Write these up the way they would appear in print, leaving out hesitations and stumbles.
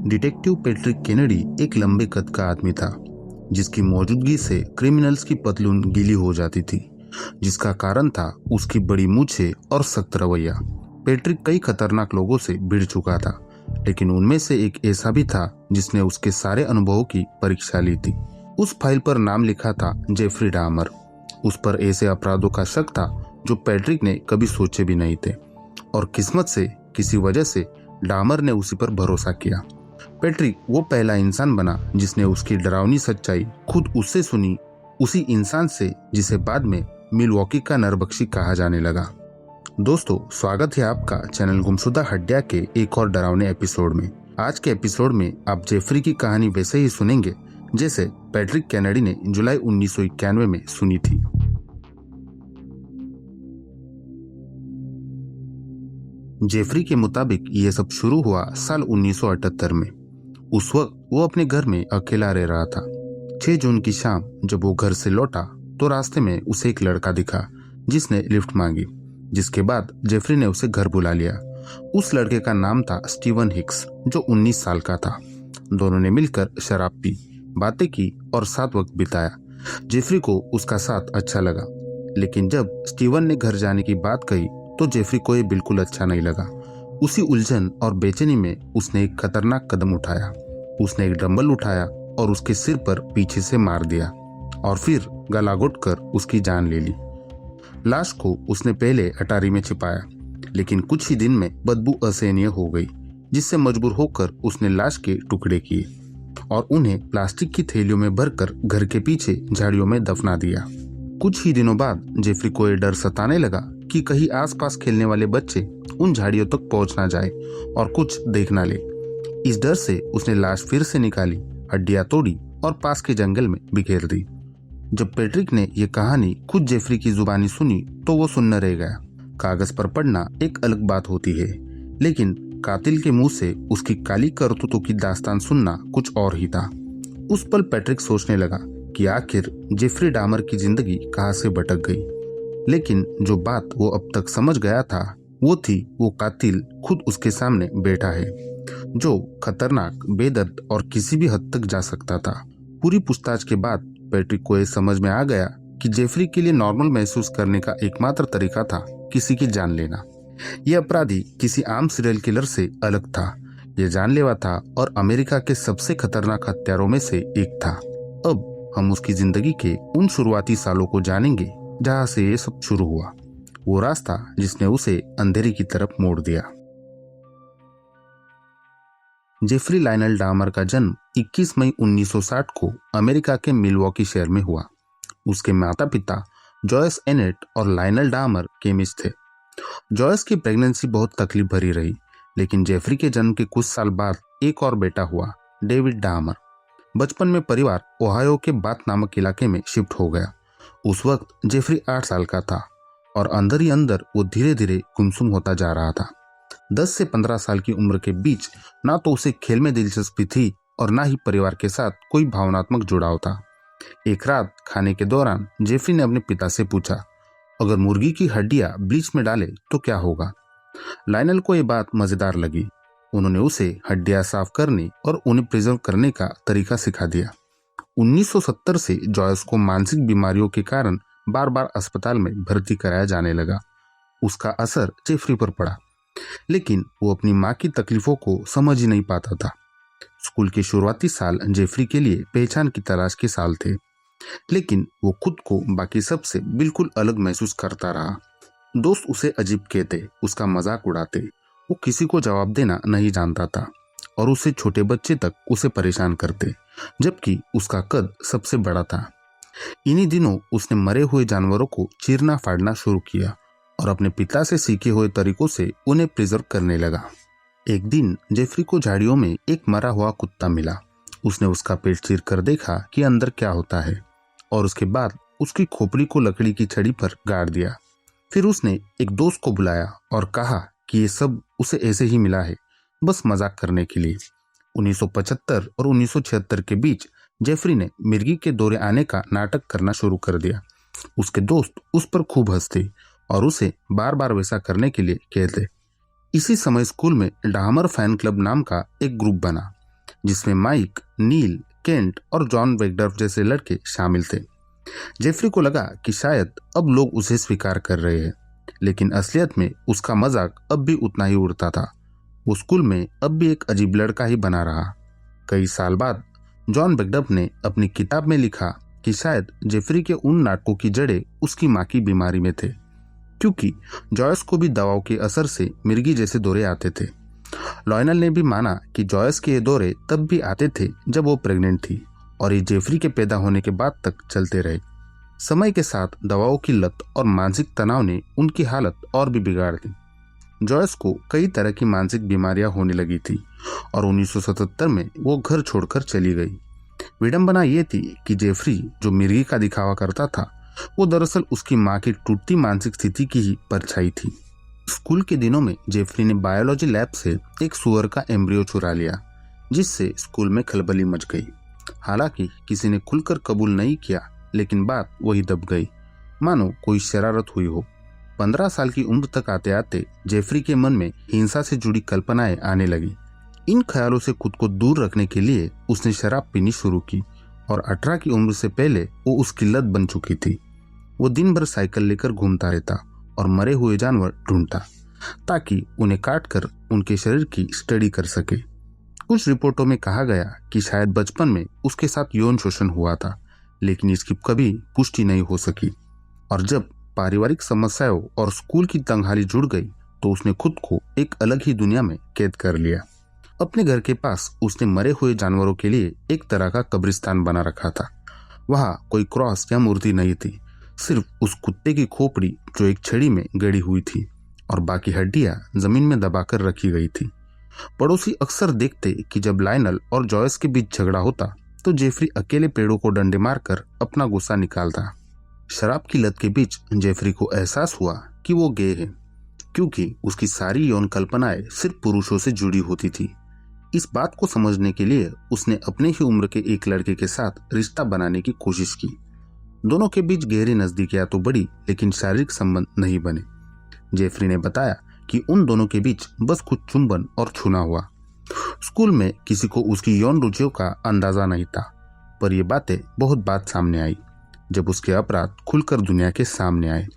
Detective Patrick Kennedy एक लंबे कद का आदमी था जिसकी मौजूदगी से क्रिमिनल्स की पतलून गीली हो जाती थी, जिसका कारण था उसकी बड़ी मूछें और सख्त रवैया। पैट्रिक कई खतरनाक लोगों से भिड़ चुका था, लेकिन उनमें से एक ऐसा भी था जिसने उसके सारे अनुभवों की परीक्षा ली थी। उस फाइल पर नाम लिखा था जेफरी डामर। उस पर ऐसे अपराधों का शक था जो पैट्रिक ने कभी सोचे भी नहीं थे, और किस्मत से किसी वजह से डामर ने उसी पर भरोसा किया। पैट्रिक वो पहला इंसान बना जिसने उसकी डरावनी सच्चाई खुद उससे सुनी, उसी इंसान से जिसे बाद में मिलवॉकी का नरबख्शी कहा जाने लगा। दोस्तों, स्वागत है आपका चैनल गुमशुदा हड्डियां के एक और डरावने एपिसोड में। आज के एपिसोड में आप जेफरी की कहानी वैसे ही सुनेंगे जैसे पैट्रिक केनेडी ने जुलाई 1991 में सुनी थी। जेफरी के मुताबिक ये सब शुरू हुआ साल 1978 में। उस वक्त वो अपने घर में अकेला रह रहा था। 6 जून की शाम जब वो घर से लौटा तो रास्ते में उसे एक लड़का दिखा जिसने लिफ्ट मांगी, जिसके बाद जेफरी ने उसे घर बुला लिया। उस लड़के का नाम था स्टीवन हिक्स, जो 19 साल का था। दोनों ने मिलकर शराब पी, बातें की और साथ वक्त बिताया। जेफरी को उसका साथ अच्छा लगा, लेकिन जब स्टीवन ने घर जाने की बात कही तो जेफरी को ये बिल्कुल अच्छा नहीं लगा। उसी उलझन और बेचैनी में उसने एक खतरनाक कदम उठाया। उसने एक डंबल उठाया और उसके सिर पर पीछे से मार दिया और फिर गला घोंटकर उसकी जान ले ली। लाश को उसने पहले अटारी में छिपाया, लेकिन कुछ ही दिन में बदबू असहनीय हो गई, जिससे मजबूर होकर उसने लाश के टुकड़े किए और उन्हें प्लास्टिक की थैलियों में भरकर घर के पीछे झाड़ियों में दफना दिया। कुछ ही दिनों बाद जेफरी को यह डर सताने लगा कि कहीं आसपास खेलने वाले बच्चे उन झाड़ियों तक पहुंच ना जाए और कुछ देख ना ले। इस डर से उसने लाश फिर से निकाली, हड्डियां तोड़ी और पास के जंगल में बिखेर दी। जब पैट्रिक ने यह कहानी खुद जेफरी की जुबानी सुनी तो वो सुन्न रह गया। कागज पर पढ़ना एक अलग बात होती है, लेकिन कातिल के मुंह से उसकी काली करतूतों की दास्तान सुनना कुछ और ही था। उस पल पैट्रिक सोचने लगा कि आखिर जेफरी डामर की जिंदगी कहां से भटक गई। लेकिन जो बात वो अब तक समझ गया था वो थी, वो कातिल खुद उसके सामने बैठा है, जो खतरनाक, बेदर्द और किसी भी हद तक जा सकता था। पूरी पूछताछ के बाद पैट्रिक को यह समझ में आ गया कि जेफरी के लिए नॉर्मल महसूस करने का एकमात्र तरीका था किसी की जान लेना। यह अपराधी किसी आम सीरियल किलर से अलग था। यह जानलेवा था और अमेरिका के सबसे खतरनाक हत्यारों में से एक था। अब हम उसकी जिंदगी के उन शुरुआती सालों को जानेंगे जहां से ये सब शुरू हुआ, वो रास्ता जिसने उसे अंधेरे की तरफ मोड़ दिया। जेफरी लायनल डामर का जन्म 21 मई 1960 को अमेरिका के मिलवॉकी शहर में हुआ। उसके माता पिता जॉयस एनेट और लायनल डामर केमिस्ट थे। जॉयस की प्रेगनेंसी बहुत तकलीफ भरी रही, लेकिन जेफरी के जन्म के कुछ साल बाद एक और बेटा हुआ, डेविड डामर। बचपन में परिवार ओहायो के बाथ नामक इलाके में शिफ्ट हो गया। उस वक्त जेफरी 8 साल का था और अंदर ही अंदर वो धीरे धीरे गुमसुम होता जा रहा था। 10 से 15 साल की उम्र के बीच ना तो उसे खेल में दिलचस्पी थी और ना ही परिवार के साथ कोई भावनात्मक जुड़ाव था। एक रात खाने के दौरान जेफरी ने अपने पिता से पूछा, अगर मुर्गी की हड्डियां ब्लीच में डाले तो क्या होगा? लायनल को यह बात मजेदार लगी। उन्होंने उसे हड्डियां साफ करने और उन्हें प्रिजर्व करने का तरीका सिखा दिया। 1970 से जॉयस को मानसिक बीमारियों के कारण बार बार अस्पताल में भर्ती कराया जाने लगा। उसका असर जेफरी पर पड़ा, लेकिन वो अपनी मां की तकलीफों को समझ ही नहीं पाता था। स्कूल के शुरुआती साल जेफरी के लिए पहचान की तलाश के साल थे, लेकिन वो खुद को बाकी सबसे बिल्कुल अलग महसूस करता रहा। दोस्त उसे अजीब कहते, उसका मजाक उड़ाते, वो किसी को जवाब देना नहीं जानता था और उससे छोटे बच्चे तक उसे परेशान करते, जबकि उसका कद सबसे बड़ा था। इन्हीं दिनों उसने मरे हुए जानवरों को चीरना फाड़ना शुरू किया और अपने पिता से सीखे हुए तरीकों से उन्हें प्रिजर्व करने लगा। एक दिन जेफरी को झाड़ियों में एक मरा हुआ कुत्ता मिला। उसने उसका पेट चीर कर देखा कि अंदर क्या होता है और उसके बाद उसकी खोपड़ी को लकड़ी की छड़ी पर गाड़ दिया। फिर उसने एक दोस्त को बुलाया और कहा कि ये सब उसे ऐसे ही मिला है, बस मजाक करने के लिए। 1975 और 1976 के बीच जेफरी ने मिर्गी के दौरे आने का नाटक करना शुरू कर दिया। उसके दोस्त उस पर खूब हंसते और उसे बार बार वैसा करने के लिए कहते। इसी समय स्कूल में डामर फैन क्लब नाम का एक ग्रुप बना। जिसमें माइक, नील, केंट और जॉन वेगडर्फ जैसे लड़के शामिल थे। जेफरी को लगा कि शायद अब लोग उसे स्वीकार कर रहे हैं, लेकिन असलियत में उसका मजाक अब भी उतना ही उड़ता था। वो स्कूल में अब भी एक अजीब लड़का ही बना रहा। कई साल बाद जॉन बेकडप ने अपनी किताब में लिखा कि शायद जेफरी के उन नाटकों की जड़ें उसकी मां की बीमारी में थे, क्योंकि जॉयस को भी दवाओं के असर से मिर्गी जैसे दौरे आते थे। लॉयनल ने भी माना कि जॉयस के ये दौरे तब भी आते थे जब वो प्रेग्नेंट थी, और ये जेफरी के पैदा होने के बाद तक चलते रहे। समय के साथ दवाओं की लत और मानसिक तनाव ने उनकी हालत और भी बिगाड़ दी। जॉयस को कई तरह की मानसिक बीमारियां होने लगी थी और 1977 में वो घर छोड़कर चली गई। विडंबना ये थी कि जेफरी, जो मिर्गी का दिखावा करता था, वो दरअसल उसकी मां की टूटती मानसिक स्थिति की ही परछाई थी। स्कूल के दिनों में जेफरी ने बायोलॉजी लैब से एक सुअर का एम्ब्रियो चुरा लिया, जिससे स्कूल में खलबली मच गई। हालांकि किसी ने खुलकर कबूल नहीं किया, लेकिन बात वही दब गई, मानो कोई शरारत हुई हो। 15 साल की उम्र तक आते आते जेफरी के मन में हिंसा से जुड़ी कल्पनाएं आने लगी। इन ख्यालों से खुद को दूर रखने के लिए उसने शराब पीनी शुरू की, और 18 की उम्र से पहले वो उसकी लत बन चुकी थी। वो दिन भर साइकिल लेकर घूमता रहता और मरे हुए जानवर ढूंढता, ताकि उन्हें काटकर उनके शरीर की स्टडी कर सके। कुछ रिपोर्टों में कहा गया कि शायद बचपन में उसके साथ यौन शोषण हुआ था, लेकिन इसकी कभी पुष्टि नहीं हो सकी। और जब पारिवारिक समस्याओं और स्कूल की तंगहाली जुड़ गई, तो उसने खुद को एक अलग ही दुनिया में कैद कर लिया। अपने घर के पास उसने मरे हुए जानवरों के लिए एक तरह का कब्रिस्तान बना रखा था। वहां कोई क्रॉस या मूर्ति नहीं थी, सिर्फ उस कुत्ते की खोपड़ी जो एक छड़ी में गड़ी हुई थी, और बाकी हड्डियां जमीन में दबाकर रखी गई थी। पड़ोसी अक्सर देखते कि जब लायनल और जॉयस के बीच झगड़ा होता, तो जेफरी अकेले पेड़ों को डंडे मारकर अपना गुस्सा निकालता। शराब की लत के बीच जेफरी को एहसास हुआ कि वो गे है, क्योंकि उसकी सारी यौन कल्पनाएं सिर्फ पुरुषों से जुड़ी होती थी। इस बात को समझने के लिए उसने अपने ही उम्र के एक लड़के के साथ रिश्ता बनाने की कोशिश की। दोनों के बीच गहरी नजदीकियां तो बढ़ी, लेकिन शारीरिक संबंध नहीं बने। जेफरी ने बताया कि उन दोनों के बीच बस कुछ चुंबन और छूना हुआ। स्कूल में किसी को उसकी यौन रुचियों का अंदाजा नहीं था, पर यह बातें बहुत बात सामने आई जब उसके अपराध खुलकर दुनिया के सामने आए।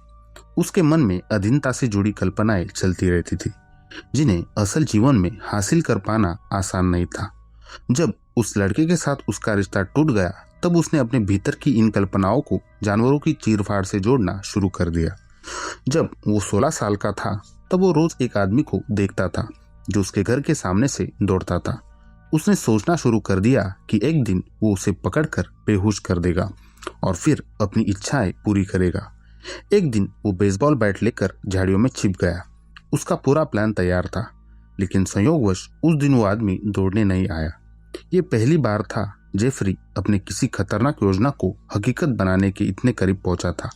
उसके मन में अधीनता से जुड़ी कल्पनाएं चलती रहती थी, जिन्हें असल जीवन में हासिल कर पाना आसान नहीं था। जब उस लड़के के साथ उसका रिश्ता टूट गया, तब उसने अपने भीतर की इन कल्पनाओं को जानवरों की चीरफाड़ से जोड़ना शुरू कर दिया। जब वो 16 साल का था, तब वो रोज एक आदमी को देखता था जो उसके घर के सामने से दौड़ता था। उसने सोचना शुरू कर दिया कि एक दिन वो उसे पकड़कर बेहोश कर देगा और फिर अपनी इच्छाएं पूरी करेगा। एक दिन वो बेसबॉल बैट लेकर झाड़ियों में छिप गया। उसका पूरा प्लान तैयार था, लेकिन संयोगवश उस दिन वो आदमी दौड़ने नहीं आया। ये पहली बार था जेफरी अपने किसी खतरनाक योजना को हकीकत बनाने के इतने करीब पहुंचा था,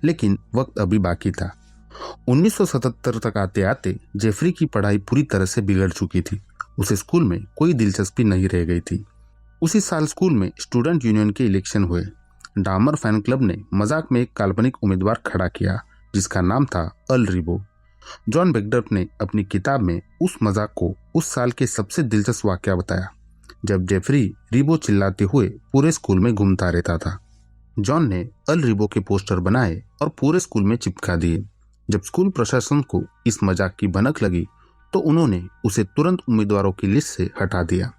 लेकिन वक्त अभी बाकी था। 1977 तक आते आते जेफरी की पढ़ाई पूरी तरह से बिगड़ चुकी थी। उसे स्कूल में कोई दिलचस्पी नहीं रह गई थी। उसी साल स्कूल में स्टूडेंट यूनियन के इलेक्शन हुए। डामर फैन क्लब ने मजाक में एक काल्पनिक उम्मीदवार खड़ा किया, जिसका नाम था अल रिबो। जॉन बेकडर्फ ने अपनी किताब में उस मजाक को उस साल के सबसे दिलचस्प वाकया बताया, जब जेफरी रिबो चिल्लाते हुए पूरे स्कूल में घूमता रहता था। जॉन ने अल रिबो के पोस्टर बनाए और पूरे स्कूल में चिपका दिए। जब स्कूल प्रशासन को इस मजाक की भनक लगी, तो उन्होंने उसे तुरंत उम्मीदवारों की लिस्ट से हटा दिया।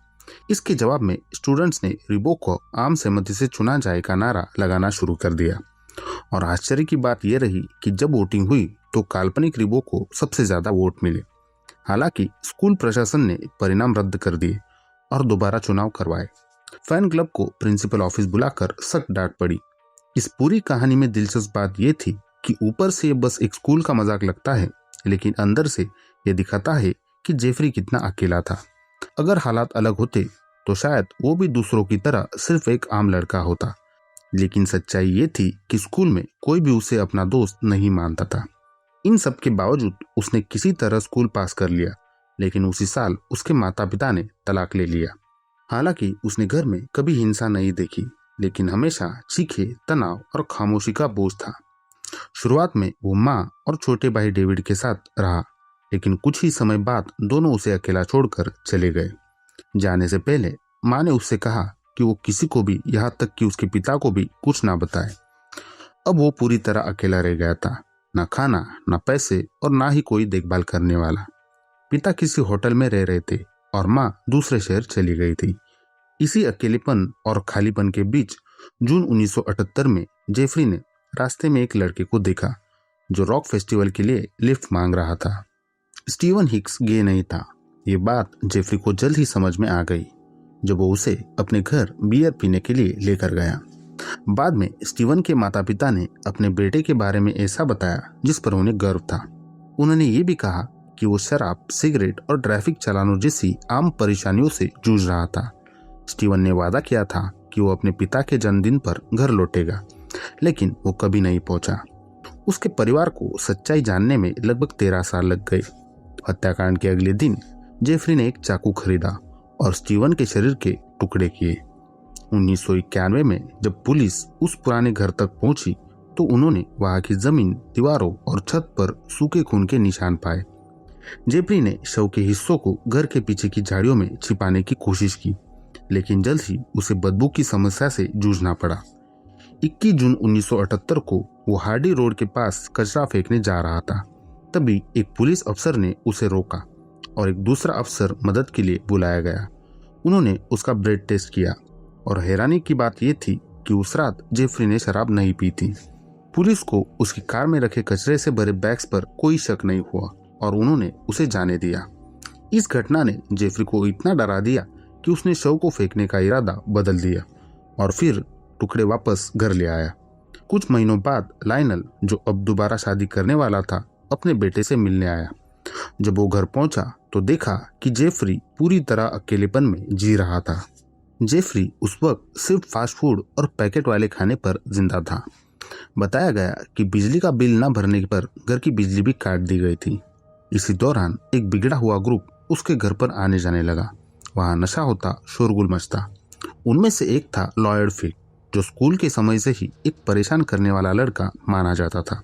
इसके जवाब में स्टूडेंट्स ने रिबो को आम सहमति से चुना जाए का नारा लगाना शुरू कर दिया। और आश्चर्य की बात यह रही कि जब वोटिंग हुई, तो काल्पनिक रिबो को सबसे ज्यादा वोट मिले। हालांकि स्कूल प्रशासन ने परिणाम रद्द कर दिए और दोबारा चुनाव करवाए। फैन क्लब को प्रिंसिपल ऑफिस बुलाकर सख्त डांट पड़ी। इस पूरी कहानी में दिलचस्प बात यह थी कि ऊपर से ये बस एक स्कूल का मजाक लगता है, लेकिन अंदर से यह दिखाता है कि जेफरी कितना अकेला था। अगर हालात अलग होते, तो शायद वो भी दूसरों की तरह सिर्फ एक आम लड़का होता। लेकिन सच्चाई ये थी कि स्कूल में कोई भी उसे अपना दोस्त नहीं मानता था। इन सब के बावजूद उसने किसी तरह स्कूल पास कर लिया, लेकिन उसी साल उसके माता पिता ने तलाक ले लिया। हालांकि उसने घर में कभी हिंसा नहीं देखी, लेकिन हमेशा चीखे, तनाव और खामोशी का बोझ था। शुरुआत में वो माँ और छोटे भाई डेविड के साथ रहा, लेकिन कुछ ही समय बाद दोनों उसे अकेला छोड़कर चले गए। जाने से पहले माँ ने उससे कहा कि वो किसी को भी, यहाँ तक कि उसके पिता को भी कुछ ना बताए। अब वो पूरी तरह अकेला रह गया था, ना खाना, ना पैसे और ना ही कोई देखभाल करने वाला। पिता किसी होटल में रह रहे थे और माँ दूसरे शहर चली गई थी। इसी अकेलेपन और खालीपन के बीच जून 1978 में जेफरी ने रास्ते में एक लड़के को देखा जो रॉक फेस्टिवल के लिए लिफ्ट मांग रहा था। स्टीवन हिक्स गे नहीं था। ये बात जेफरी को जल्द ही समझ में आ गई जब वो उसे अपने घर बियर पीने के लिए लेकर गया। बाद में स्टीवन के माता पिता ने अपने बेटे के बारे में ऐसा बताया जिस पर उन्हें गर्व था। उन्होंने ये भी कहा कि वो शराब, सिगरेट और ट्रैफिक चलानों जैसी आम परेशानियों से जूझ रहा था। स्टीवन ने वादा किया था कि वो अपने पिता के जन्मदिन पर घर लौटेगा, लेकिन वो कभी नहीं पहुंचा। उसके परिवार को सच्चाई जानने में लगभग 13 साल लग गए। हत्याकांड के अगले दिन जेफरी ने एक चाकू खरीदा और स्टीवन के शरीर के टुकड़े किए। 1991 में जब पुलिस उस पुराने घर तक पहुंची तो उन्होंने वहां की जमीन, दीवारों और छत पर सूखे खून के निशान पाए। जेफरी ने शव के हिस्सों को घर के पीछे की झाड़ियों में छिपाने की कोशिश की, लेकिन जल्द ही उसे बदबू की समस्या से जूझना पड़ा। 21 जून 1978 को वो हार्डी रोड के पास कचरा फेंकने जा रहा था। तभी एक पुलिस अफसर ने उसे रोका और एक दूसरा अफसर मदद के लिए बुलाया गया। उन्होंने उसका ब्लड टेस्ट किया और हैरानी की बात यह थी कि उस रात जेफरी ने शराब नहीं पी थी। पुलिस को उसकी कार में रखे कचरे से भरे बैग्स पर कोई शक नहीं हुआ और उन्होंने उसे जाने दिया। इस घटना ने जेफरी को इतना डरा दिया कि उसने शव को फेंकने का इरादा बदल दिया और फिर टुकड़े वापस घर ले आया। कुछ महीनों बाद लायनल, जो अब दोबारा शादी करने वाला था, अपने बेटे से मिलने आया। जब वो घर पहुंचा तो देखा कि जेफरी पूरी तरह अकेलेपन में जी रहा था। जेफरी उस वक्त सिर्फ फास्ट फूड और पैकेट वाले खाने पर जिंदा था। बताया गया कि बिजली का बिल न भरने पर घर की बिजली भी काट दी गई थी। इसी दौरान एक बिगड़ा हुआ ग्रुप उसके घर पर आने जाने लगा। वहां नशा होता, शोरगुल मचता। उनमें से एक था लॉयड फिक, जो स्कूल के समय से ही एक परेशान करने वाला लड़का माना जाता था।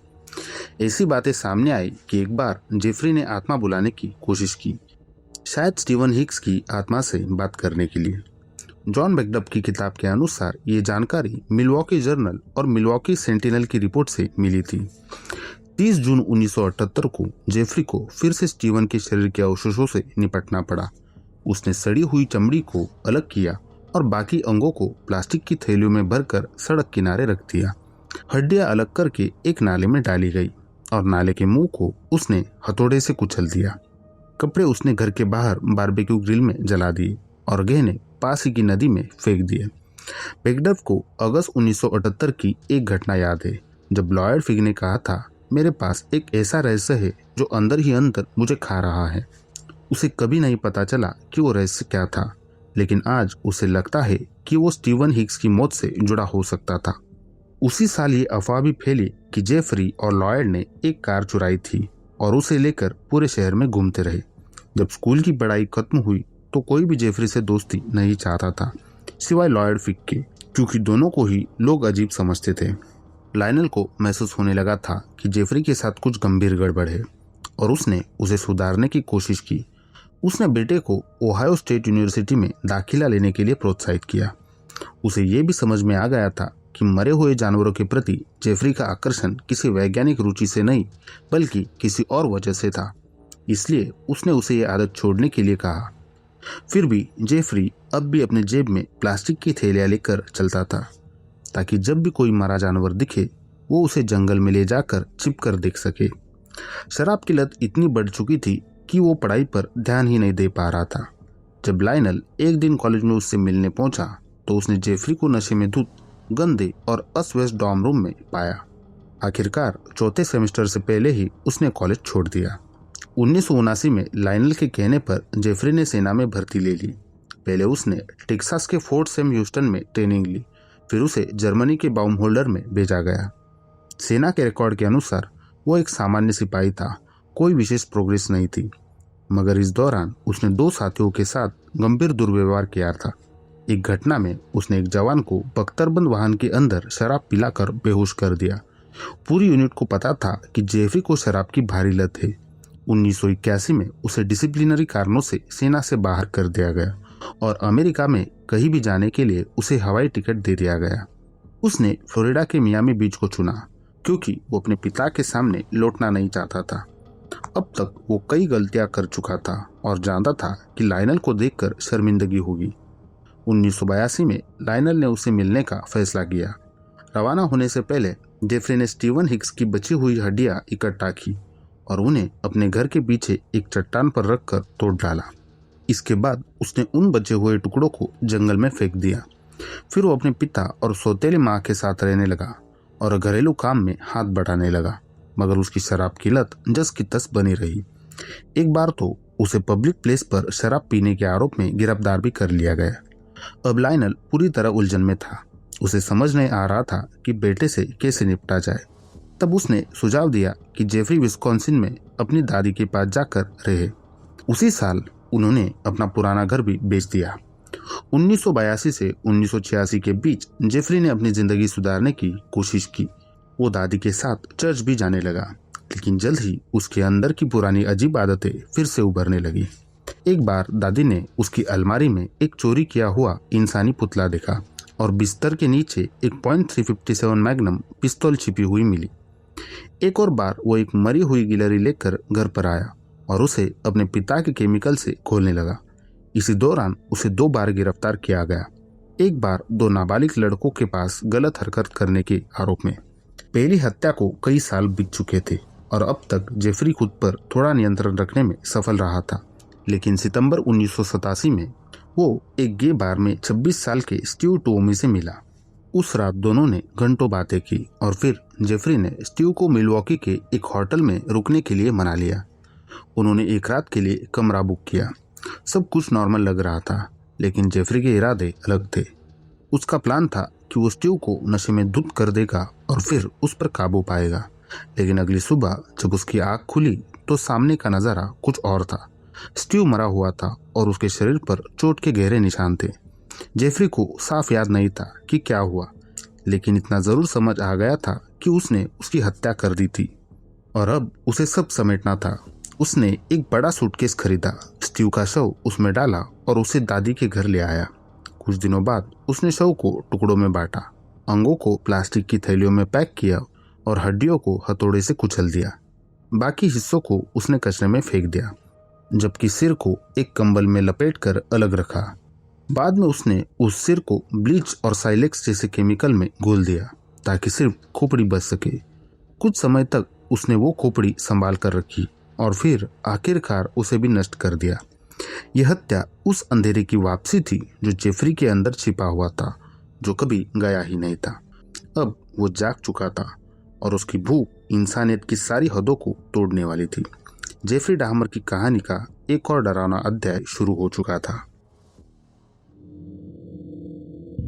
ऐसी बातें सामने आई कि एक बार जेफरी ने आत्मा बुलाने की कोशिश की, शायद स्टीवन हिक्स की आत्मा से बात करने के लिए। जॉन मैकडफ की किताब के अनुसार ये जानकारी मिल्वॉकी जर्नल और मिल्वॉकी सेंटिनल की रिपोर्ट से मिली थी। 30 जून 1978 को जेफरी को फिर से स्टीवन के शरीर के अवशेषों से निपटना पड़ा। उसने सड़ी हुई चमड़ी को अलग किया और बाकी अंगों को प्लास्टिक की थैलियों में भरकर सड़क किनारे रख दिया। हड्डियां अलग करके एक नाले में डाली गई और नाले के मुंह को उसने हथौड़े से कुचल दिया। कपड़े उसने घर के बाहर बारबेक्यू ग्रिल में जला दिए और गहने पास ही की नदी में फेंक दिए। मैकडफ को अगस्त 1978 की एक घटना याद है जब लॉयड फिग ने कहा था, मेरे पास एक ऐसा रहस्य है जो अंदर ही अंदर मुझे खा रहा है। उसे कभी नहीं पता चला कि वो रहस्य क्या था, लेकिन आज उसे लगता है कि वो स्टीवन हिक्स की मौत से जुड़ा हो सकता था। उसी साल ये अफवाह भी फैली कि जेफरी और लॉयड ने एक कार चुराई थी और उसे लेकर पूरे शहर में घूमते रहे। जब स्कूल की पढ़ाई खत्म हुई तो कोई भी जेफरी से दोस्ती नहीं चाहता था, सिवाय लॉयड फिक के, क्योंकि दोनों को ही लोग अजीब समझते थे। लायनल को महसूस होने लगा था कि जेफरी के साथ कुछ गंभीर गड़बड़ है और उसने उसे सुधारने की कोशिश की। उसने बेटे को ओहायो स्टेट यूनिवर्सिटी में दाखिला लेने के लिए प्रोत्साहित किया। उसे ये भी समझ में आ गया था कि मरे हुए जानवरों के प्रति जेफरी का आकर्षण किसी वैज्ञानिक रुचि से नहीं बल्कि किसी और वजह से था। इसलिए उसने उसे ये आदत छोड़ने के लिए कहा। फिर भी जेफरी अब भी अपने जेब में प्लास्टिक की थैलियां लेकर चलता था ताकि जब भी कोई मरा जानवर दिखे वो उसे जंगल में ले जाकर छिप कर देख सके। शराब की लत इतनी बढ़ चुकी थी कि वो पढ़ाई पर ध्यान ही नहीं दे पा रहा था। जब लायनल एक दिन कॉलेज में उससे मिलने पहुंचा तो उसने जेफरी को नशे में धुत, गंदे और अस्त-व्यस्त डॉर्म रूम में पाया। आखिरकार चौथे सेमेस्टर से पहले ही उसने कॉलेज छोड़ दिया। 1979 में लायनल के कहने पर जेफरी ने सेना में भर्ती ले ली। पहले उसने टेक्सास के फोर्ट सैम ह्यूस्टन में ट्रेनिंग ली, फिर उसे जर्मनी के बाउमहोल्डर में भेजा गया। सेना के रिकॉर्ड के अनुसार वो एक सामान्य सिपाही था, कोई विशेष प्रोग्रेस नहीं थी, मगर इस दौरान उसने 2 साथियों के साथ गंभीर दुर्व्यवहार किया था। एक घटना में उसने एक जवान को बख्तरबंद वाहन के अंदर शराब पिलाकर बेहोश कर दिया। पूरी यूनिट को पता था कि जेफरी को शराब की भारी लत है। 1981 में उसे डिसिप्लिनरी कारणों से सेना से बाहर कर दिया गया और अमेरिका में कहीं भी जाने के लिए उसे हवाई टिकट दे दिया गया। उसने फ्लोरिडा के मियामी बीच को चुना क्योंकि वो अपने पिता के सामने लौटना नहीं चाहता था। अब तक वो कई गलतियां कर चुका था और जानता था कि लायनल को देखकर शर्मिंदगी होगी। 1982 में लायनल ने उसे मिलने का फैसला किया। रवाना होने से पहले जेफरी ने स्टीवन हिक्स की बची हुई हड्डियां इकट्ठा की और उन्हें अपने घर के पीछे एक चट्टान पर रखकर तोड़ डाला। इसके बाद उसने उन बचे हुए टुकड़ों को जंगल में फेंक दिया। फिर वो अपने पिता और सौतेली माँ के साथ रहने लगा और घरेलू काम में हाथ बटाने लगा, मगर उसकी शराब की लत जस की तस बनी रही। एक बार तो उसे पब्लिक प्लेस पर शराब पीने के आरोप में गिरफ्तार भी कर लिया गया। अब लायनल पूरी तरह उलझन में था। उसे समझ नहीं आ रहा था कि बेटे से कैसे निपटा जाए। तब उसने सुझाव दिया कि जेफरी विस्कॉन्सिन में अपनी दादी के पास जाकर रहे। उसी साल उन्होंने अपना पुराना घर भी बेच दिया। 1982 से 1986 के बीच जेफरी ने अपनी जिंदगी सुधारने की कोशिश की। वो दादी के साथ चर्च भी जाने लगा, लेकिन जल्द ही उसके अंदर की पुरानी अजीब आदतें फिर से उभरने लगी। एक बार दादी ने उसकी अलमारी में एक चोरी किया हुआ इंसानी पुतला देखा और बिस्तर के नीचे एक .357 मैग्नम पिस्तौल छिपी हुई मिली। एक और बार वो एक मरी हुई गिलहरी लेकर घर पर आया और उसे अपने पिता के केमिकल से खोलने लगा। इसी दौरान उसे 2 बार गिरफ्तार किया गया, एक बार 2 नाबालिग लड़कों के पास गलत हरकत करने के आरोप में। पहली हत्या को कई साल बीत चुके थे और अब तक जेफरी खुद पर थोड़ा नियंत्रण रखने में सफल रहा था। लेकिन सितंबर 1987 में वो एक गे बार में 26 साल के स्टीव टोमी से मिला। उस रात दोनों ने घंटों बातें की और फिर जेफरी ने स्टीव को मिलवॉकी के एक होटल में रुकने के लिए मना लिया। उन्होंने एक रात के लिए कमरा बुक किया। सब कुछ नॉर्मल लग रहा था, लेकिन जेफरी के इरादे अलग थे। उसका प्लान था कि वो स्टीव को नशे में धुत कर देगा और फिर उस पर काबू पाएगा। लेकिन अगली सुबह जब उसकी आंख खुली तो सामने का नजारा कुछ और था। स्टीव मरा हुआ था और उसके शरीर पर चोट के गहरे निशान थे। जेफरी को साफ याद नहीं था कि क्या हुआ, लेकिन इतना जरूर समझ आ गया था कि उसने उसकी हत्या कर दी थी और अब उसे सब समेटना था। उसने एक बड़ा सूटकेस खरीदा, स्टीव का शव उसमें डाला और उसे दादी के घर ले आया। कुछ दिनों बाद उसने शव को टुकड़ों में बांटा, अंगों को प्लास्टिक की थैलियों में पैक किया और हड्डियों को हथौड़े से कुचल दिया। बाकी हिस्सों को उसने कचरे में फेंक दिया, जबकि सिर को एक कंबल में लपेटकर अलग रखा। बाद में उसने उस सिर को ब्लीच और साइलेक्स जैसे केमिकल में घोल दिया ताकि सिर्फ खोपड़ी बच सके। कुछ समय तक उसने वो खोपड़ी संभाल कर रखी और फिर आखिरकार उसे भी नष्ट कर दिया। यह हत्या उस अंधेरे की वापसी थी जो जेफरी के अंदर छिपा हुआ था, जो कभी गया ही नहीं था। अब वो जाग चुका था और उसकी भूख इंसानियत की सारी हदों को तोड़ने वाली थी। जेफरी डाहमर की कहानी का एक और डरावना अध्याय शुरू हो चुका था।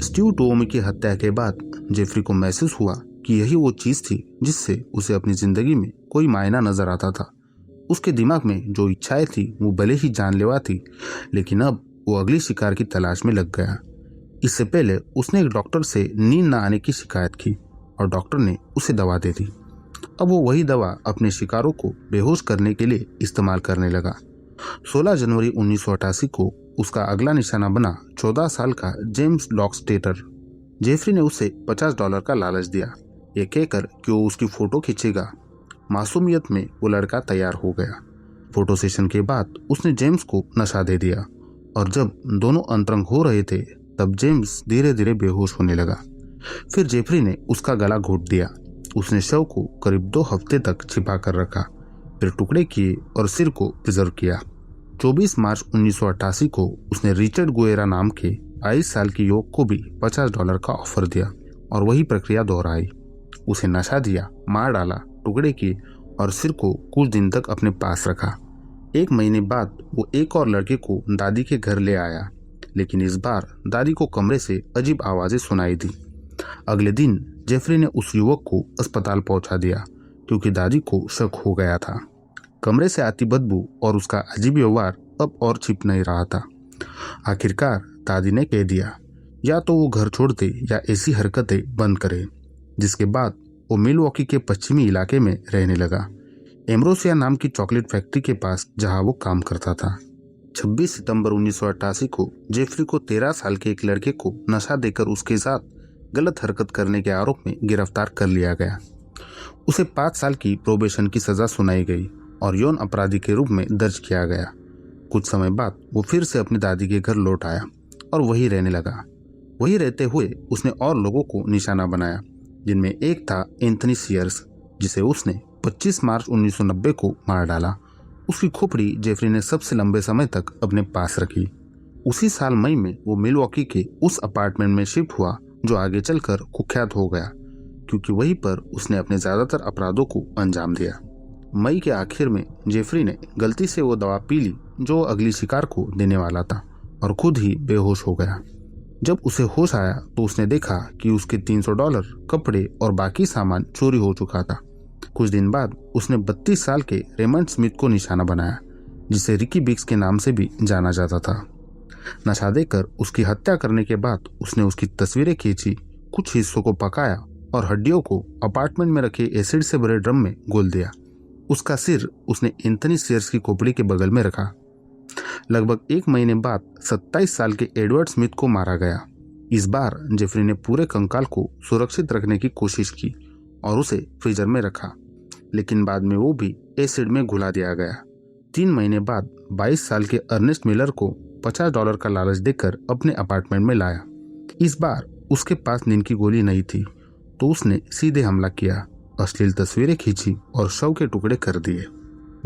स्टीव टोमी की हत्या के बाद जेफरी को महसूस हुआ कि यही वो चीज थी जिससे उसे अपनी जिंदगी में कोई मायना नजर आता था। उसके दिमाग में जो इच्छाएं थी वो भले ही जानलेवा थी, लेकिन अब वो अगली शिकार की तलाश में लग गया। इससे पहले उसने एक डॉक्टर से नींद न आने की शिकायत की और डॉक्टर ने उसे दवा दे दी। अब वो वही दवा अपने शिकारों को बेहोश करने के लिए इस्तेमाल करने लगा। 16 जनवरी 1988 को उसका अगला निशाना बना 14 साल का जेम्स लॉकस्टेटर। जेफरी ने उसे $50 का लालच दिया, ये कहकर कि वो उसकी फोटो खींचेगा। मासूमियत में वो लड़का तैयार हो गया। फोटो सेशन के बाद उसने जेम्स को नशा दे दिया और जब दोनों अंतरंग हो रहे थे तब जेम्स धीरे धीरे बेहोश होने लगा। फिर जेफरी ने उसका गला घोट दिया। उसने शव को करीब 2 हफ्ते तक छिपा कर रखा, फिर टुकड़े किए और सिर को प्रिजर्व किया। 24 मार्च 1988 को उसने रिचर्ड गुएरा नाम के 22 साल के युवक को भी $50 का ऑफर दिया और वही प्रक्रिया दोहराई। उसे नशा दिया, मार डाला, टुकड़े किए और सिर को कुछ दिन तक अपने पास रखा। 1 महीने बाद वो एक और लड़के को दादी के घर ले आया, लेकिन इस बार दादी को कमरे से अजीब आवाजें सुनाई दी। अगले दिन जेफरी ने उस युवक को अस्पताल पहुंचा दिया क्योंकि दादी को शक हो गया था। कमरे से आती बदबू और उसका अजीब व्यवहार अब और छिप नहीं रहा था। आखिरकार दादी ने कह दिया या तो वो घर छोड़ दे या ऐसी हरकतें बंद करे, जिसके बाद वो मिलवॉकी के पश्चिमी इलाके में रहने लगा, एम्ब्रोसिया नाम की चॉकलेट फैक्ट्री के पास जहां वो काम करता था। 26 सितंबर 1988 को जेफरी को 13 साल के एक लड़के को नशा देकर उसके साथ गलत हरकत करने के आरोप में गिरफ्तार कर लिया गया। उसे 5 साल की प्रोबेशन की सजा सुनाई गई और यौन अपराधी के रूप में दर्ज किया गया। कुछ समय बाद वो फिर से अपनी दादी के घर लौट आया और वहीं रहने लगा। वहीं रहते हुए उसने और लोगों को निशाना बनाया, जिनमें एक था एंथनी सीयर्स, जिसे उसने 25 मार्च 1990 को मार डाला। उसकी खोपड़ी जेफरी ने सबसे लंबे समय तक अपने पास रखी। उसी साल मई में वो मिलवॉकी के उस अपार्टमेंट में शिफ्ट हुआ जो आगे चलकर कुख्यात हो गया, क्योंकि वहीं पर उसने अपने ज्यादातर अपराधों को अंजाम दिया। मई के आखिर में जेफरी ने गलती से वो दवा पी ली जो अगली शिकार को देने वाला था और खुद ही बेहोश हो गया। जब उसे होश आया तो उसने देखा कि उसके $300, कपड़े और बाकी सामान चोरी हो चुका था। कुछ दिन बाद उसने 32 साल के रेमंड स्मिथ को निशाना बनाया, जिसे रिकी बिग्स के नाम से भी जाना जाता था। नशा देकर उसकी हत्या करने के बाद उसने उसकी तस्वीरें खींची, कुछ हिस्सों को पकाया और हड्डियों को अपार्टमेंट में रखे एसिड से भरे ड्रम में घोल दिया। उसका सिर उसने एंथनी सीयर्स की खोपड़ी के बगल में रखा। लगभग 1 महीने बाद 27 साल के एडवर्ड स्मिथ को मारा गया। इस बार जेफरी ने पूरे कंकाल को सुरक्षित रखने की कोशिश की और उसे फ्रीजर में रखा, लेकिन बाद में वो भी एसिड में घुला दिया गया। 3 महीने बाद 22 साल के अर्नेस्ट मिलर को $50 का लालच देकर अपने अपार्टमेंट में लाया। इस बार उसके पास नींद की गोली नहीं थी, तो उसने सीधे हमला किया, अश्लील तस्वीरें खींची और शव के टुकड़े कर दिए।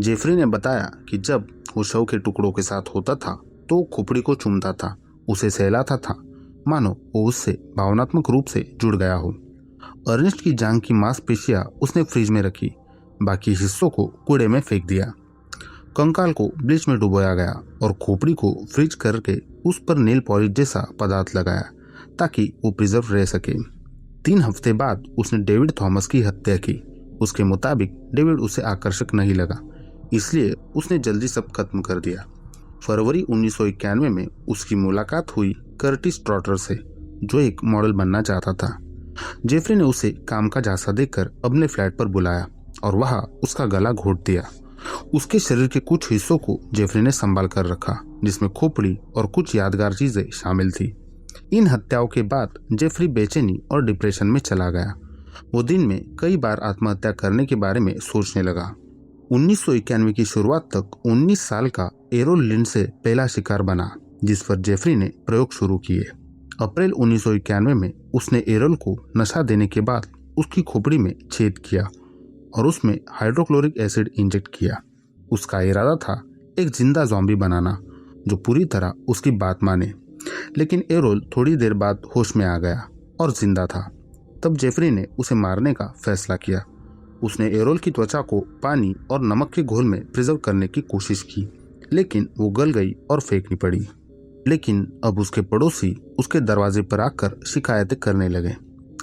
जेफरी ने बताया कि जब वो शव के टुकड़ों के साथ होता था तो खोपड़ी को चूमता था, उसे सहलाता था, मानो वो उससे भावनात्मक रूप से जुड़ गया हो। अर्नेस्ट की जांघ की मांसपेशियां उसने फ्रिज में रखी, बाकी हिस्सों को कूड़े में फेंक दिया। कंकाल को ब्लीच में डुबोया गया और खोपड़ी को फ्रीज करके उस पर नेल पॉलिश जैसा पदार्थ लगाया ताकि वो प्रिजर्व रह सके। 3 हफ्ते बाद उसने डेविड थॉमस की हत्या की। उसके मुताबिक डेविड उसे आकर्षक नहीं लगा, इसलिए उसने जल्दी सब खत्म कर दिया। फरवरी 1991 में उसकी मुलाकात हुई कर्टिस ट्रॉटर से, जो एक मॉडल बनना चाहता था। जेफरी ने उसे काम का झांसा देकर अपने फ्लैट पर बुलाया और वहां उसका गला घोट दिया। उसके शरीर के कुछ हिस्सों को जेफरी ने संभाल कर रखा, जिसमें खोपड़ी और कुछ यादगार चीजें शामिल थी। इन हत्याओं के बाद जेफरी बेचैनी और डिप्रेशन में चला गया। वो दिन में कई बार आत्महत्या करने के बारे में सोचने लगा। 1991 की शुरुआत तक 19 साल का एरोल लिंडसे पहला शिकार बना जिस पर जेफरी ने प्रयोग शुरू किए। अप्रैल 1991 में उसने एरोल को नशा देने के बाद उसकी खोपड़ी में छेद किया और उसमें हाइड्रोक्लोरिक एसिड इंजेक्ट किया। उसका इरादा था एक जिंदा ज़ॉम्बी बनाना जो पूरी तरह उसकी बात माने, लेकिन एरोल थोड़ी देर बाद होश में आ गया और जिंदा था। तब जेफरी ने उसे मारने का फैसला किया। उसने एरोल की त्वचा को पानी और नमक के घोल में प्रिजर्व करने की कोशिश की, लेकिन वो गल गई और फेंकनी पड़ी। लेकिन अब उसके पड़ोसी उसके दरवाजे पर आकर शिकायतें करने लगे,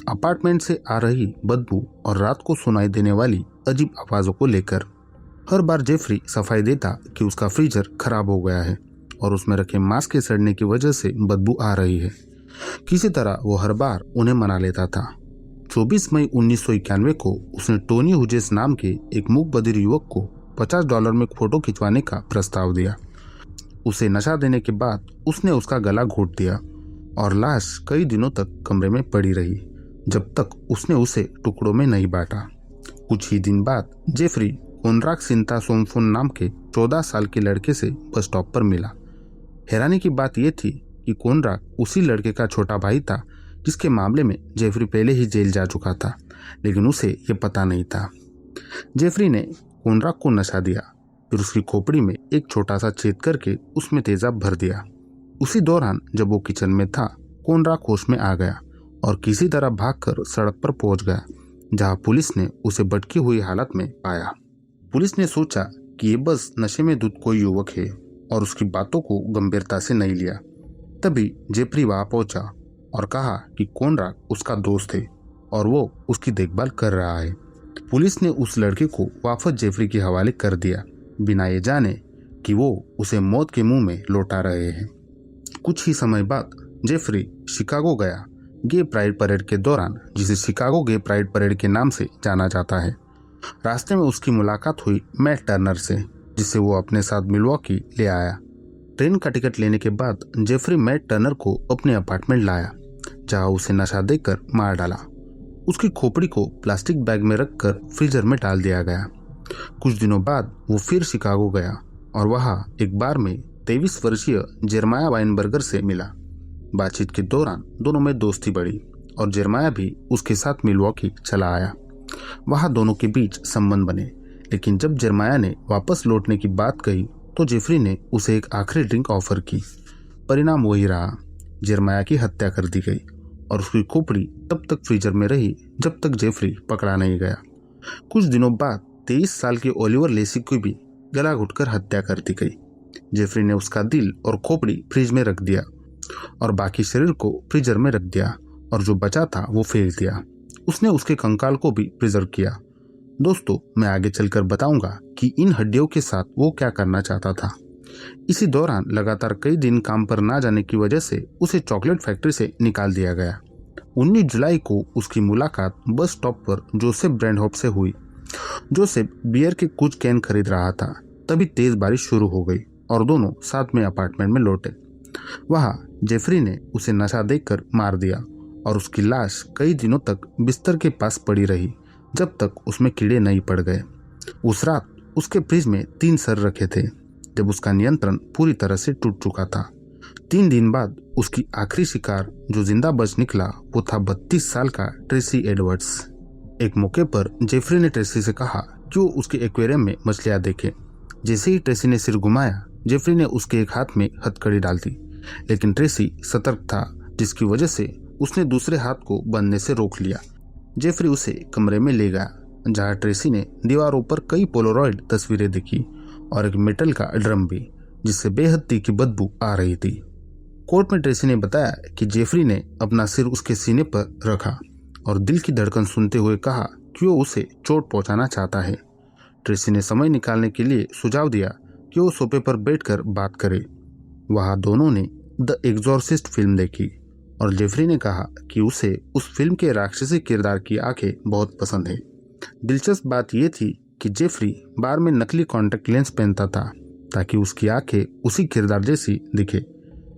अपार्टमेंट से आ रही बदबू और रात को सुनाई देने वाली अजीब आवाजों को लेकर। हर बार जेफरी सफाई देता कि उसका फ्रीजर खराब हो गया है और उसमें रखे मांस के सड़ने की वजह से बदबू आ रही है। किसी तरह वो हर बार उन्हें मना लेता था। 24 मई 1991 को उसने टोनी हुजेस नाम के एक मूक बधिर युवक को $50 में फोटो खिंचवाने का प्रस्ताव दिया। उसे नशा देने के बाद उसने उसका गला घोट दिया और लाश कई दिनों तक कमरे में पड़ी रही जब तक उसने उसे टुकड़ों में नहीं बांटा। कुछ ही दिन बाद जेफरी कोनराक सिंता सोमफोन नाम के 14 साल के लड़के से बस स्टॉप पर मिला। हैरानी की बात यह थी कि कोनराक उसी लड़के का छोटा भाई था जिसके मामले में जेफरी पहले ही जेल जा चुका था, लेकिन उसे यह पता नहीं था। जेफरी ने कोनराक को नशा दिया, फिर उसकी खोपड़ी में एक छोटा सा छेद करके उसमें तेजाब भर दिया। उसी दौरान जब वो किचन में था, कोनराक होश में आ गया और किसी तरह भागकर सड़क पर पहुंच गया, जहां पुलिस ने उसे भटकी हुई हालत में पाया। पुलिस ने सोचा कि ये बस नशे में धुत कोई युवक है और उसकी बातों को गंभीरता से नहीं लिया। तभी जेफरी वहां पहुंचा और कहा कि कोनराक उसका दोस्त है और वो उसकी देखभाल कर रहा है। पुलिस ने उस लड़के को वापस जेफरी के हवाले कर दिया, बिना ये जाने कि वो उसे मौत के मुंह में लौटा रहे हैं। कुछ ही समय बाद जेफरी शिकागो गया गे प्राइड परेड के दौरान, जिसे शिकागो गे प्राइड परेड के नाम से जाना जाता है। रास्ते में उसकी मुलाकात हुई मैट टर्नर से, जिसे वो अपने साथ मिलवॉकी ले आया। ट्रेन का टिकट लेने के बाद जेफरी मैट टर्नर को अपने अपार्टमेंट लाया, जहां उसे नशा देकर मार डाला। उसकी खोपड़ी को प्लास्टिक बैग में रखकर फ्रीजर में डाल दिया गया। कुछ दिनों बाद वो फिर शिकागो गया और वहां एक बार में 23 वर्षीय जेरमाया वाइनबर्गर से मिला। बातचीत के दौरान दोनों में दोस्ती बढ़ी और जेरमाया भी उसके साथ मिलवॉकी चला आया। वहां दोनों के बीच संबंध बने, लेकिन जब जेरमाया ने वापस लौटने की बात कही तो जेफरी ने उसे एक आखिरी ड्रिंक ऑफर की। परिणाम वही रहा, जेरमाया की हत्या कर दी गई और उसकी खोपड़ी तब तक फ्रीजर में रही जब तक जेफरी पकड़ा नहीं गया। कुछ दिनों बाद 23 साल के ओलिवर लेसी की भी गला घुटकर हत्या कर दी गई। जेफरी ने उसका दिल और खोपड़ी फ्रिज में रख दिया और बाकी शरीर को फ्रीजर में रख दिया और जो बचा था वो फेंक दिया। उसने उसके कंकाल को भी प्रिजर्व किया। दोस्तों, मैं आगे चलकर बताऊंगा कि इन हड्डियों के साथ वो क्या करना चाहता था। इसी दौरान लगातार कई दिन काम पर ना जाने की वजह से उसे चॉकलेट फैक्ट्री से निकाल दिया गया। 19 जुलाई को उसकी मुलाकात बस स्टॉप पर जोसेफ ब्रैंडहॉफ से हुई। जोसेफ बियर के कुछ कैन खरीद रहा था, तभी तेज बारिश शुरू हो गई और दोनों साथ में अपार्टमेंट में लौटे। वहां जेफरी ने उसे नशा देकर मार दिया और उसकी लाश कई दिनों तक बिस्तर के पास पड़ी रही जब तक उसमें कीड़े नहीं पड़ गए। उस रात उसके फ्रिज में 3 सर रखे थे जब उसका नियंत्रण पूरी तरह से टूट चुका था। 3 दिन बाद उसकी आखिरी शिकार जो जिंदा बच निकला वो था 32 साल का ट्रेसी एडवर्ड्स। एक मौके पर जेफरी ने ट्रेसी से कहा कि वो उसके एक्वेरियम में मछलियां देखे। जैसे ही ट्रेसी ने सिर घुमाया, जेफरी ने उसके एक हाथ में हथकड़ी डाल दी, लेकिन ट्रेसी सतर्क था, जिसकी वजह से उसने दूसरे हाथ को बंधने से रोक लिया। जेफरी उसे कमरे में ले गया, जहां ट्रेसी ने दीवारों पर कई पोलोरॉइड तस्वीरें देखी और एक मेटल का ड्रम भी, जिससे बेहद तीखी बदबू आ रही थी। कोर्ट में ट्रेसी ने बताया कि जेफरी ने अपना सिर उसके सीने पर रखा और दिल की धड़कन सुनते हुए कहा कि वो उसे चोट पहुंचाना चाहता है। ट्रेसी ने समय निकालने के लिए सुझाव दिया कि वो सोफे पर बैठकर बात करे। वहां दोनों ने द एग्जॉर्सिस्ट फिल्म देखी और जेफरी ने कहा कि उसे उस फिल्म के राक्षसी किरदार की आंखें बहुत पसंद है। दिलचस्प बात यह थी कि जेफरी बार में नकली कॉन्टैक्ट लेंस पहनता था ताकि उसकी आंखें उसी किरदार जैसी दिखे।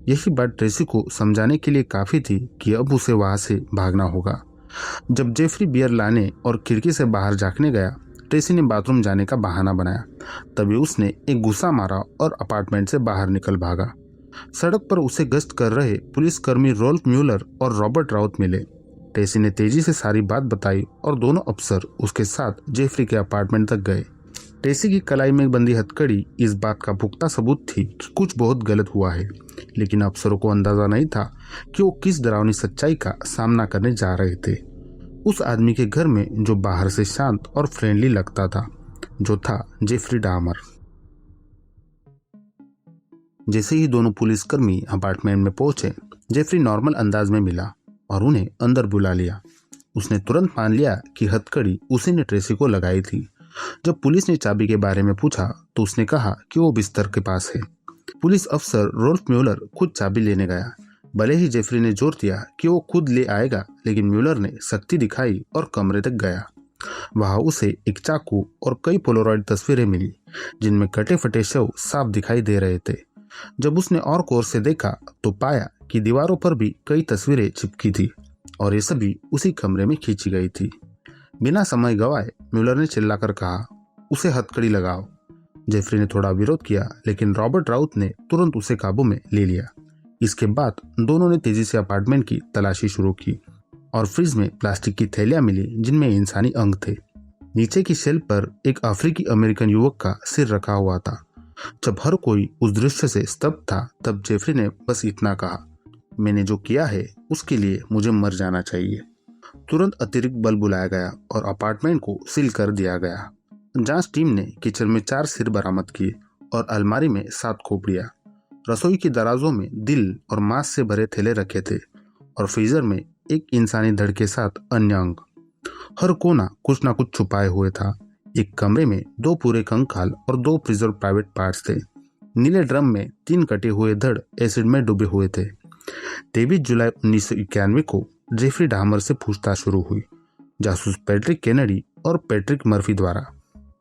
यही बात ट्रेसी को समझाने के लिए काफी थी कि अब उसे वहां से भागना होगा। जब जेफरी बियर लाने और खिड़की से बाहर झांकने गया, ट्रेसी ने बाथरूम जाने का बहाना बनाया। तभी उसने एक गुस्सा मारा और अपार्टमेंट से बाहर निकल भागा। सड़क पर उसे गश्त कर रहे पुलिसकर्मी रोल्फ म्यूलर और रॉबर्ट राउथ मिले। ट्रेसी ने तेजी से सारी बात बताई और दोनों अफसर उसके साथ जेफरी के अपार्टमेंट तक गए। ट्रेसी की कलाई में बंधी हथकड़ी इस बात का पुख्ता सबूत थी कि कुछ बहुत गलत हुआ है, लेकिन अफसरों को अंदाजा नहीं था कि वो किस डरावनी सच्चाई का सामना करने जा रहे थे। उस आदमी के घर में जो बाहर से शांत और फ्रेंडली लगता था, जो था जेफरी डाहमर। जैसे ही दोनों पुलिसकर्मी अपार्टमेंट में पहुंचे, जेफरी नॉर्मल अंदाज में मिला और उन्हें अंदर बुला लिया। उसने तुरंत मान लिया कि हथकड़ी उसी ने ट्रेसी को लगाई थी। जब पुलिस ने चाबी के बारे में पूछा तो उसने कहा कि वो बिस्तर के पास है। पुलिस अफसर रोल्फ म्यूलर खुद चाबी लेने गया। भले ही जेफरी ने जोर दिया कि वो खुद ले आएगा, लेकिन म्यूलर ने सख्ती दिखाई और कमरे तक गया। वहां उसे एक चाकू और कई पोलोरॉइड तस्वीरें मिली, जिनमें कटे फटे शव साफ दिखाई दे रहे थे। जब उसने और गौर से देखा तो पाया कि दीवारों पर भी कई तस्वीरें चिपकी थी और ये सभी उसी कमरे में खींची गई थी। बिना समय गवाए म्यूलर ने चिल्लाकर कहा, उसे हथकड़ी लगाओ। जेफरी ने थोड़ा विरोध किया, लेकिन रॉबर्ट राउथ ने तुरंत उसे काबू में ले लिया। इसके बाद दोनों ने तेजी से अपार्टमेंट की तलाशी शुरू की और फ्रिज में प्लास्टिक की थैलियां मिली जिनमें इंसानी अंग थे। नीचे की शेल्फ पर एक अफ्रीकी अमेरिकन युवक का सिर रखा हुआ था। जब हर कोई उस दृश्य से स्तब्ध था, तब जेफरी ने बस इतना कहा, मैंने जो किया है उसके लिए मुझे मर जाना चाहिए। तुरंत अतिरिक्त बल बुलाया गया और अपार्टमेंट को सील कर दिया गया। जांच टीम ने किचन में 4 सिर बरामद किए और अलमारी में 7 खोपड़ियां। रसोई की दराजों में दिल और मांस से भरे थैले रखे थे और फ्रीजर में एक इंसानी धड़ के साथ अन्य अंग। हर कोना कुछ न कुछ छुपाए हुए था। एक कमरे में 2 पूरे कंकाल और 2 प्रिजर्व प्राइवेट पार्ट्स थे। नीले ड्रम में 3 कटे हुए धड़ एसिड में डूबे हुए थे। 23 जुलाई 1991 को जेफरी डाहमर से पूछताछ शुरू हुई, जासूस पैट्रिक केनेडी और पैट्रिक मर्फी द्वारा।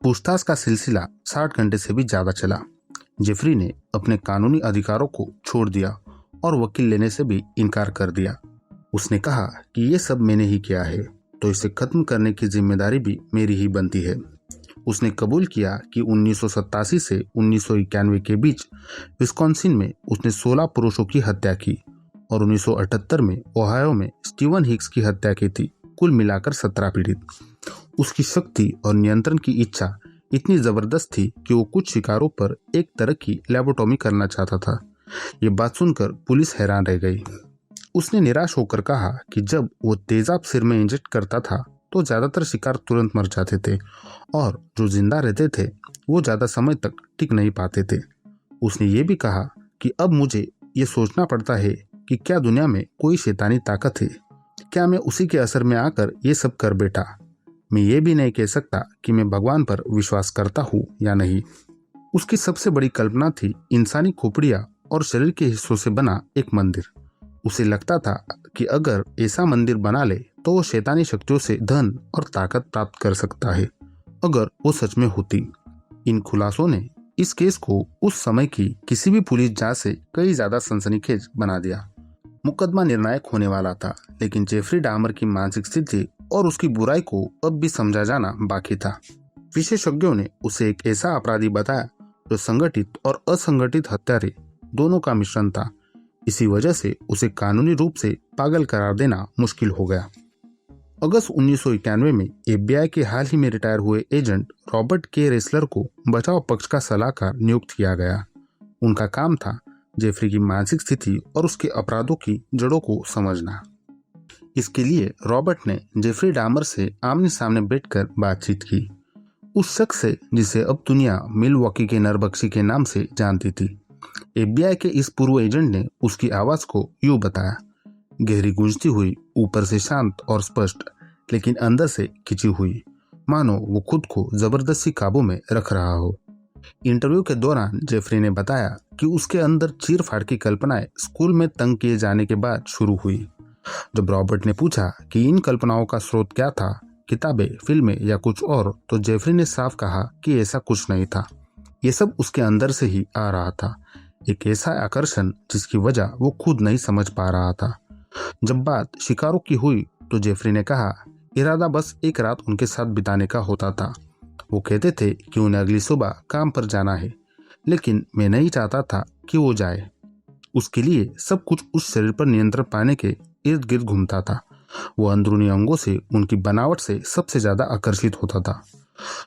पूछताछ का सिलसिला 60 घंटे से भी ज्यादा चला। जेफरी ने अपने कानूनी अधिकारों को छोड़ दिया और वकील लेने से भी इनकार कर दिया। उसने कहा कि ये सब मैंने ही किया है, तो इसे खत्म करने की जिम्मेदारी भी मेरी ही बनती है। उसने कबूल किया कि 1987 से 1991 के बीच विस्कॉन्सिन में उसने 16 पुरुषों की हत्या की और 1978 में ओहायो में स्टीवन हिक्स की हत्या की थी। कुल मिलाकर 17 पीड़ित। उसकी शक्ति और नियंत्रण की इच्छा इतनी जबरदस्त थी कि वो कुछ शिकारों पर एक तरह की लैबोटॉमी करना चाहता था। ये बात सुनकर पुलिस हैरान रह गई। उसने निराश होकर कहा कि जब वो तेजाब सिर में इंजेक्ट करता था तो ज्यादातर शिकार तुरंत मर जाते थे और जो जिंदा रहते थे वो ज्यादा समय तक टिक नहीं पाते थे। उसने ये भी कहा कि अब मुझे ये सोचना पड़ता है कि क्या दुनिया में कोई शैतानी ताकत है, क्या मैं उसी के असर में आकर ये सब कर बैठा। मैं ये भी नहीं कह सकता कि मैं भगवान पर विश्वास करता हूँ या नहीं। उसकी सबसे बड़ी कल्पना थी इंसानी खोपड़ियाँ और शरीर के हिस्सों से बना एक मंदिर। उसे लगता था कि अगर ऐसा मंदिर बना ले तो वो शैतानी शक्तियों से धन और ताकत प्राप्त कर सकता है, अगर वो सच में होती। इन खुलासों ने इस केस को उस समय की किसी भी पुलिस जांच से कई ज्यादा सनसनीखेज बना दिया। मुकदमा निर्णायक होने वाला था, लेकिन जेफरी डामर की मानसिक स्थिति और उसकी बुराई को अब भी समझा जाना बाकी था। विशेषज्ञों ने उसे एक ऐसा अपराधी बताया जो संगठित और असंगठित हत्यारे दोनों का मिश्रण था। इसी वजह से उसे कानूनी रूप से पागल करार देना मुश्किल हो गया। अगस्त 1991 में एफबीआई के हाल ही में रिटायर हुए एजेंट रॉबर्ट के रेसलर को बचाव पक्ष का सलाहकार नियुक्त किया गया। उनका काम था जेफरी की मानसिक स्थिति और उसके अपराधों की जड़ों को समझना। इसके लिए रॉबर्ट ने जेफरी डामर से आमने सामने बैठकर बातचीत की, उस शख्स से जिसे अब दुनिया मिलवॉकी के नरबख्शी के नाम से जानती थी। एफबीआई के इस पूर्व एजेंट ने उसकी आवाज को यूं बताया, गहरी गूंजती हुई, ऊपर से शांत और स्पष्ट, लेकिन अंदर से खिंची हुई, मानो वो खुद को जबरदस्ती काबू में रख रहा हो। इंटरव्यू के दौरान जेफरी ने बताया कि उसके अंदर चीर-फाड़ की कल्पनाएं स्कूल में तंग किए जाने के बाद शुरू हुई। जब रॉबर्ट ने पूछा कि इन कल्पनाओं का स्रोत क्या था, किताबें, फिल्में या कुछ और, तो जेफरी ने साफ कहा कि ऐसा कुछ नहीं था। ये सब उसके अंदर से ही आ रहा था, एक ऐसा आकर्षण जिसकी वजह वो खुद नहीं समझ पा रहा था। जब बात शिकारों की हुई तो जेफरी ने कहा, इरादा बस एक रात उनके साथ बिताने का होता था। वो कहते थे कि उन्हें अगली सुबह काम पर जाना है, लेकिन मैं नहीं चाहता था कि वो जाए। उसके लिए सब कुछ उस शरीर पर नियंत्रण पाने के इर्द गिर्द घूमता था। वो अंदरूनी अंगों से, उनकी बनावट से सबसे ज्यादा आकर्षित होता था।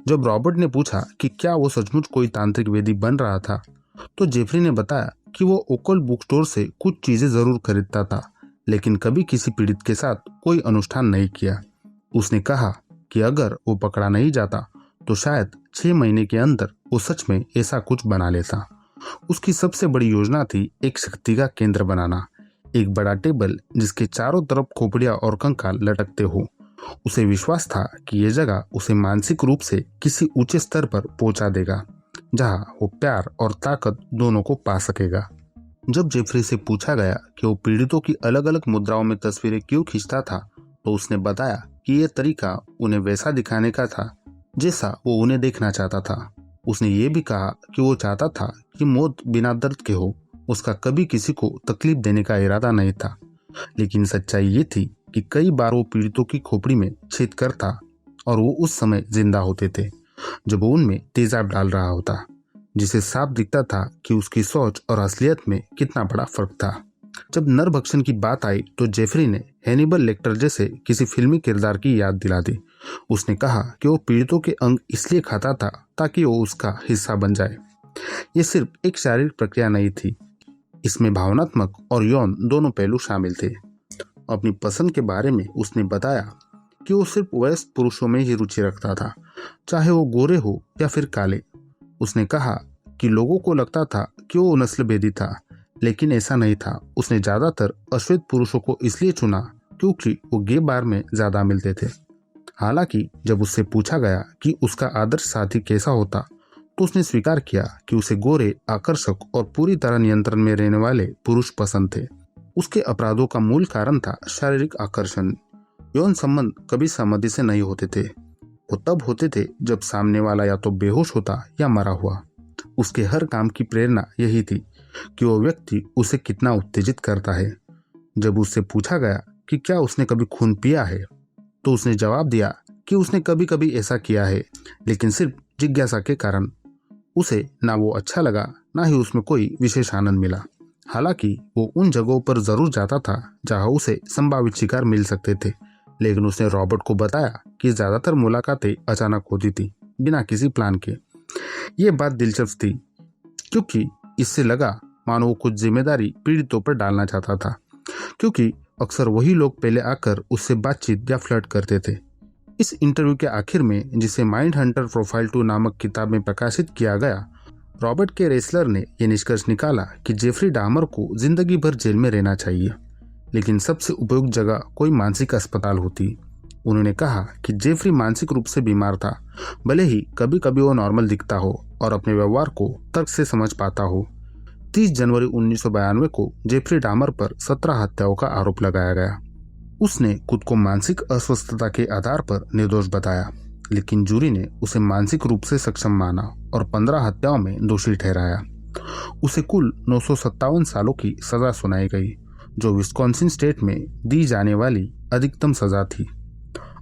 जब रॉबर्ट ने पूछा कि क्या वो सचमुच कोई तांत्रिक वेदी बन रहा था, तो जेफरी ने बताया कि वो ओकल बुक स्टोर से कुछ चीजें जरूर खरीदता था, लेकिन कभी किसी पीड़ित के साथ कोई अनुष्ठान नहीं किया। उसने कहा कि अगर वो पकड़ा नहीं जाता तो शायद 6 महीने के अंदर वो सच में ऐसा कुछ बना लेता। उसकी सबसे बड़ी योजना थी एक शक्ति का केंद्र बनाना, एक बड़ा टेबल जिसके चारों तरफ खोपड़ियां और कंकाल लटकते हो। उसे विश्वास था कि यह जगह उसे मानसिक रूप से किसी ऊंचे स्तर पर पहुंचा देगा, जहां वो प्यार और ताकत दोनों को पा सकेगा। जब जेफरी से पूछा गया कि वो पीड़ितों की अलग अलग मुद्राओं में तस्वीरें क्यों खींचता था, तो उसने बताया कि यह तरीका उन्हें वैसा दिखाने का था जैसा वो उन्हें देखना चाहता था। उसने ये भी कहा कि वो चाहता था कि मौत बिना दर्द के हो। उसका कभी किसी को तकलीफ देने का इरादा नहीं था, लेकिन सच्चाई ये थी कि कई बार वो पीड़ितों की खोपड़ी में छेद करता और वो उस समय जिंदा होते थे जब वो उनमें तेजाब डाल रहा होता, जिसे साफ दिखता था कि उसकी सोच और असलियत में कितना बड़ा फर्क था। जब नरभक्षण की बात आई तो जेफरी ने हैनिबल लेक्टर जैसे किसी फिल्मी किरदार की याद दिला दी। उसने कहा कि वो पीड़ितों के अंग इसलिए खाता था ताकि वो उसका हिस्सा बन जाए। ये सिर्फ एक शारीरिक प्रक्रिया नहीं थी, इसमें भावनात्मक और यौन दोनों पहलू शामिल थे। अपनी पसंद के बारे में उसने बताया कि वो सिर्फ वयस्क पुरुषों में ही रुचि रखता था, चाहे वो गोरे हो या फिर काले। उसने कहा कि लोगों को लगता था कि वो नस्लभेदी था, लेकिन ऐसा नहीं था। उसने ज्यादातर अश्वेत पुरुषों को इसलिए चुना क्योंकि वो गे बार में ज्यादा मिलते थे। हालांकि जब उससे पूछा गया कि उसका आदर्श साथी कैसा होता, तो उसने स्वीकार किया कि उसे गोरे, आकर्षक और पूरी तरह नियंत्रण में रहने वाले पुरुष पसंद थे। उसके अपराधों का मूल कारण था शारीरिक आकर्षण। यौन संबंध कभी सहमति से नहीं होते थे। वो तब होते थे जब सामने वाला या तो बेहोश होता या मरा हुआ। उसके हर काम की प्रेरणा यही थी कि वो व्यक्ति उसे कितना उत्तेजित करता है। जब उससे पूछा गया कि क्या उसने कभी खून पिया है, तो उसने जवाब दिया कि उसने कभी कभी ऐसा किया है, लेकिन सिर्फ जिज्ञासा के कारण। उसे ना वो अच्छा लगा, ना ही उसमें कोई विशेष आनंद मिला। हालांकि वो उन जगहों पर जरूर जाता था जहां उसे संभावित शिकार मिल सकते थे, लेकिन उसने रॉबर्ट को बताया कि ज्यादातर मुलाकातें अचानक होती थी, बिना किसी प्लान के। ये बात दिलचस्प थी, क्योंकि इससे लगा मानो वो कुछ जिम्मेदारी पीड़ितों पर डालना चाहता था, क्योंकि अक्सर वही लोग पहले आकर उससे बातचीत या फ्लर्ट करते थे। इस इंटरव्यू के आखिर में, जिसे माइंड हंटर प्रोफाइल 2 नामक किताब में प्रकाशित किया गया, रॉबर्ट के रेसलर ने यह निष्कर्ष निकाला कि जेफरी डामर को जिंदगी भर जेल में रहना चाहिए, लेकिन सबसे उपयुक्त जगह कोई मानसिक अस्पताल होती। उन्होंने कहा कि जेफरी मानसिक रूप से बीमार था, भले ही कभी कभी वो नॉर्मल दिखता हो और अपने व्यवहार को तर्क से समझ पाता हो। 30 जनवरी 1992 को जेफरी डामर पर 17 हत्याओं का आरोप लगाया गया। उसने खुद को मानसिक अस्वस्थता के आधार पर निर्दोष बताया, लेकिन जूरी ने उसे मानसिक रूप से सक्षम माना और 15 हत्याओं में दोषी ठहराया। उसे कुल 957 सालों की सजा सुनाई गई, जो विस्कॉन्सिन स्टेट में दी जाने वाली अधिकतम सजा थी।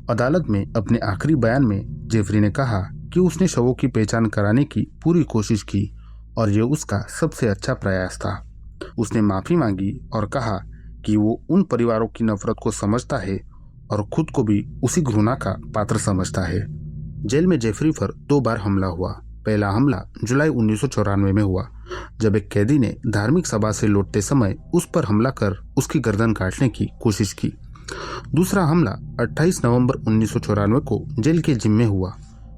अदालत में अपने आखिरी बयान में जेफरी ने कहा कि उसने शवों की पहचान कराने की पूरी कोशिश की और ये उसका सबसे अच्छा प्रयास था। उसने माफी मांगी और कहा कि वो उन परिवारों की नफरत को समझता है और खुद को भी उसी घृणा का पात्र समझता है। जेल में जेफरी पर 2 बार हमला हुआ। पहला हमला जुलाई 1994 में हुआ, जब एक कैदी ने धार्मिक सभा से लौटते समय उस पर हमला कर उसकी गर्दन काटने की कोशिश की। दूसरा हमला 28 नवंबर 1994 को जेल के जिम में हुआ।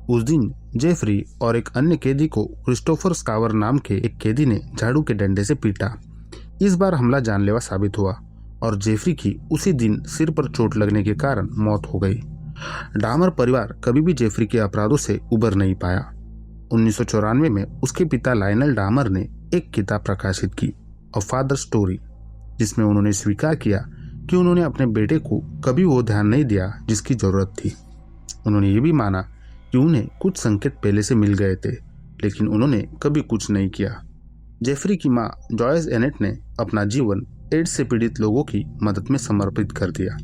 उस दिन जेफरी और एक अन्य कैदी को क्रिस्टोफर स्कावर नाम के एक कैदी ने झाड़ू के डंडे से पीटा। इस बार हमला जानलेवा साबित हुआ और जेफरी की उसी दिन सिर पर चोट लगने के कारण मौत हो गई। डामर परिवार कभी भी जेफरी के अपराधों से उबर नहीं पाया। 1994 में उसके पिता लायनल डामर ने एक किताब प्रकाशित की, अ फादर स्टोरी, जिसमें उन्होंने स्वीकार किया कि उन्होंने अपने बेटे को कभी वो ध्यान नहीं दिया जिसकी जरूरत थी। उन्होंने ये भी माना कि उन्हें कुछ संकेत पहले से मिल गए थे, लेकिन उन्होंने कभी कुछ नहीं किया। जेफरी की मां जॉयस एनेट ने अपना जीवन एड्स से पीड़ित लोगों की मदद में समर्पित कर दिया।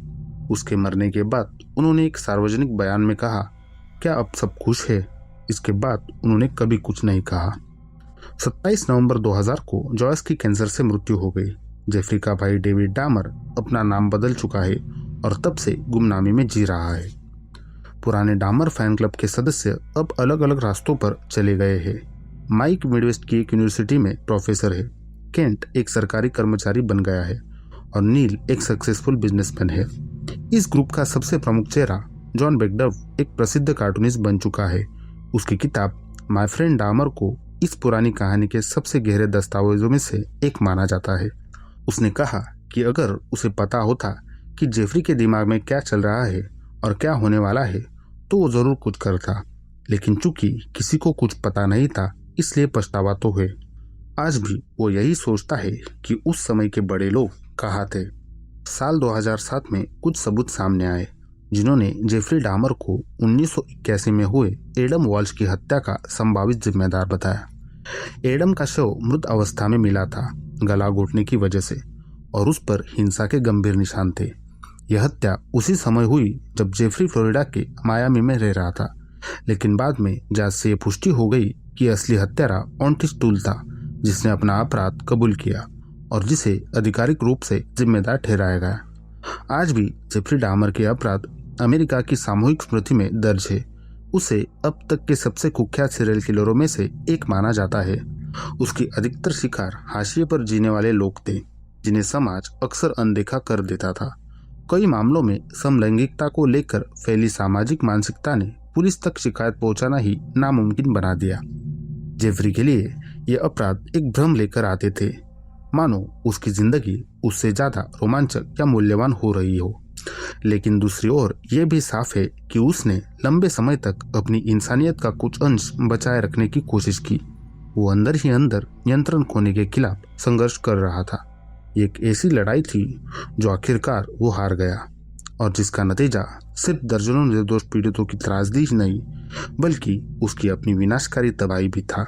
उसके मरने के बाद उन्होंने एक सार्वजनिक बयान में कहा, क्या अब सब खुश है? इसके बाद उन्होंने कभी कुछ नहीं कहा। 27 नवंबर 2000 को जॉयस की कैंसर से मृत्यु हो गई। जेफरी का भाई डेविड डामर अपना नाम बदल चुका है और तब से गुमनामी में जी रहा है। पुराने डामर फैन क्लब के सदस्य अब अलग अलग रास्तों पर चले गए हैं। माइक मिडवेस्ट की एक यूनिवर्सिटी में प्रोफेसर है, केंट एक सरकारी कर्मचारी बन गया है और नील एक सक्सेसफुल बिजनेसमैन है। इस ग्रुप का सबसे प्रमुख चेहरा जॉन बेकडव एक प्रसिद्ध कार्टूनिस्ट बन चुका है। उसकी किताब माय फ्रेंड डामर को इस पुरानी कहानी के सबसे गहरे दस्तावेजों में से एक माना जाता है। उसने कहा कि अगर उसे पता होता कि जेफरी के दिमाग में क्या चल रहा है और क्या होने वाला है, तो वो जरूर कुछ करता, लेकिन चूंकि किसी को कुछ पता नहीं था, इसलिए पछतावा तो है। आज भी वो यही सोचता है कि उस समय के बड़े लोग कहाँ थे। साल 2007 में कुछ सबूत सामने आए जिन्होंने जेफरी डामर को 1981 में हुए एडम वॉल्श की हत्या का संभावित जिम्मेदार बताया। एडम का शव मृत अवस्था में मिला था, गला घोटने की वजह से, और उस पर हिंसा के गंभीर निशान थे। यह हत्या उसी समय हुई जब जेफरी फ्लोरिडा के मायामी में रह रहा था, लेकिन बाद में जांच से यह पुष्टि हो गई कि असली हत्यारा ऑन्टिस टूल था, जिसने अपना अपराध कबूल किया और जिसे आधिकारिक रूप से जिम्मेदार ठहराया गया। आज भी जेफरी डामर के अपराध अमेरिका की सामूहिक स्मृति में दर्ज है। उसे अब तक के सबसे कुख्यात सीरियल किलरों में से एक माना जाता है। उसकी अधिकतर शिकार हाशिए पर जीने वाले लोग थे, जिन्हें समाज अक्सर अनदेखा कर देता था। कई मामलों में समलैंगिकता को लेकर फैली सामाजिक मानसिकता ने पुलिस तक शिकायत पहुंचाना ही नामुमकिन बना दिया। जेफरी के लिए ये अपराध एक भ्रम लेकर आते थे, मानो उसकी जिंदगी उससे ज्यादा रोमांचक या मूल्यवान हो रही हो। लेकिन दूसरी ओर यह भी साफ है कि उसने लंबे समय तक अपनी इंसानियत का कुछ अंश बचाए रखने की कोशिश की। वो अंदर ही अंदर नियंत्रण खोने के खिलाफ संघर्ष कर रहा था। एक ऐसी लड़ाई थी जो आखिरकार वो हार गया और जिसका नतीजा सिर्फ दर्जनों निर्दोष पीड़ितों की त्रासदी ही नहीं, बल्कि उसकी अपनी विनाशकारी तबाही भी था।